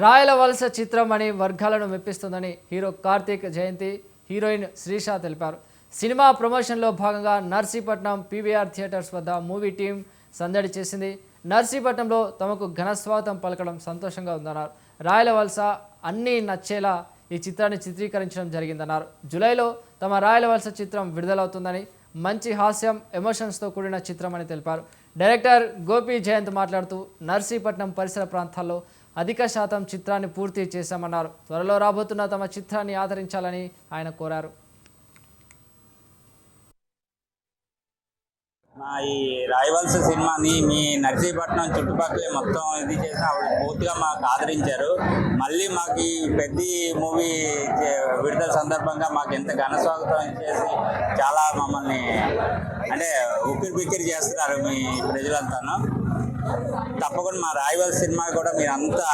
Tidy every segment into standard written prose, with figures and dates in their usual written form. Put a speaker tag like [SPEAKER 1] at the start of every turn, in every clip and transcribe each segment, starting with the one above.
[SPEAKER 1] రాయల వలస చిత్రం అని వర్గాలను మెప్పిస్తుందని హీరో కార్తీక్ జయంతి, హీరోయిన్ శ్రీషా తెలిపారు. సినిమా ప్రమోషన్లో భాగంగా నర్సీపట్నం పీవీఆర్ థియేటర్స్ వద్ద మూవీ టీం సందడి చేసింది. నర్సీపట్నంలో తమకు ఘన స్వాగతం పలకడం సంతోషంగా ఉందన్నారు. రాయల వలస అన్నీ నచ్చేలా ఈ చిత్రాన్ని చిత్రీకరించడం జరిగిందన్నారు. జూలైలో తమ రాయల వలస చిత్రం విడుదలవుతుందని, మంచి హాస్యం, ఎమోషన్స్తో కూడిన చిత్రం అని తెలిపారు. డైరెక్టర్ గోపి జయంత్ మాట్లాడుతూ నర్సీపట్నం పరిసర ప్రాంతాల్లో అధిక శాతం చిత్రాన్ని పూర్తి చేశామన్నారు. త్వరలో రాబోతున్న తమ చిత్రాన్ని ఆదరించాలని ఆయన కోరారు.
[SPEAKER 2] ఈ రాయవలస సినిమాని మీ నర్సీపట్నం చుట్టుపక్కల మొత్తం ఇది చేసిన పూర్తిగా మాకు ఆదరించారు. మళ్ళీ మాకు ఈ పెద్ద మూవీ విడుదల సందర్భంగా మాకు ఎంత ఘన స్వాగతం చేసి చాలా మమ్మల్ని అంటే ఉక్కిరి బిక్కిరి చేస్తున్నారు మీ ప్రజలంతాను. తప్పకుండా మా రాయవలస సినిమా కూడా మీరు అంతా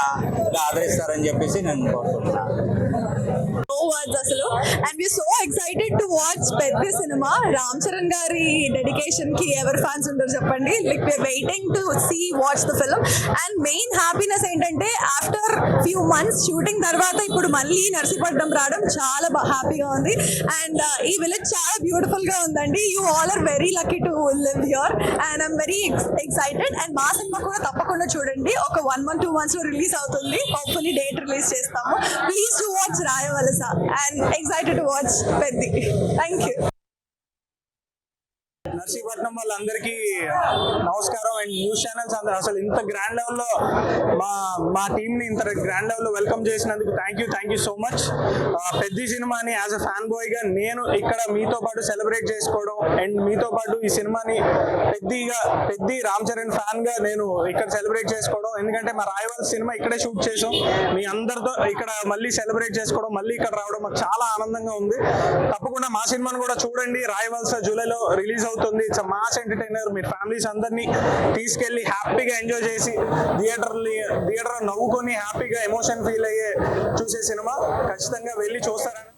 [SPEAKER 2] ఆదరిస్తారని చెప్పేసి నేను కోరుకుంటున్నాను.
[SPEAKER 3] అసలు and we're so excited to watch పెద్ద సినిమా. రామ్ చరణ్ గారి డెడికేషన్ కి ఎవరు ఫ్యాన్స్ ఉంటారు చెప్పండి. Like we're waiting to see watch the film. And main happiness ఏంటంటే ఆఫ్టర్ ఫ్యూ మంత్స్ షూటింగ్ తర్వాత ఇప్పుడు మళ్ళీ నర్సీపట్నం రావడం చాలా హ్యాపీగా ఉంది. అండ్ ఈ విలేజ్ చాలా బ్యూటిఫుల్ గా ఉందండి. You all are very lucky to live here and I'm very excited. And మా సినిమా కూడా తప్పకుండా చూడండి. ఒక 1 month 2 months లో రిలీజ్ అవుతుంది. హోప్ఫుల్లీ డేట్ రిలీజ్ చేస్తాము. ప్లీజ్ టు వాచ్ రాయవలస and excited to watch Peddi. Thank you.
[SPEAKER 4] Narsipatnam వాళ్ళందరికీ నమస్కారం. అండ్ న్యూస్ ఛానల్స్ అందరూ అసలు ఇంత గ్రాండ్ లెవెల్లో మా టీంని ఇంత గ్రాండ్ లెవెల్లో వెల్కమ్ చేసినందుకు థ్యాంక్ యూ సో మచ్. పెద్ద సినిమాని యాజ్ అ ఫ్యాన్ బాయ్గా నేను ఇక్కడ మీతో పాటు సెలబ్రేట్ చేసుకోవడం అండ్ మీతో పాటు ఈ సినిమాని పెద్ద రామ్ చరణ్ ఫ్యాన్గా నేను ఇక్కడ సెలబ్రేట్ చేసుకోవడం, ఎందుకంటే మా రాయవలస సినిమా ఇక్కడే షూట్ చేసాం. మీ అందరితో ఇక్కడ మళ్ళీ సెలబ్రేట్ చేసుకోవడం, మళ్ళీ ఇక్కడ రావడం మాకు చాలా ఆనందంగా ఉంది. తప్పకుండా మా సినిమాను కూడా చూడండి. రాయవలస జూలైలో రిలీజ్ అవుతుంది. Its mass entertainer. మీరు ఫ్యామిలీస్ అందరినీ తీసుకెళ్లి హ్యాపీగా ఎంజాయ్ చేసి థియేటర్ నవ్వుకొని హ్యాపీగా ఎమోషన్ ఫీల్ అయ్యే చూసే సినిమా. ఖచ్చితంగా వెళ్ళి చూస్తారని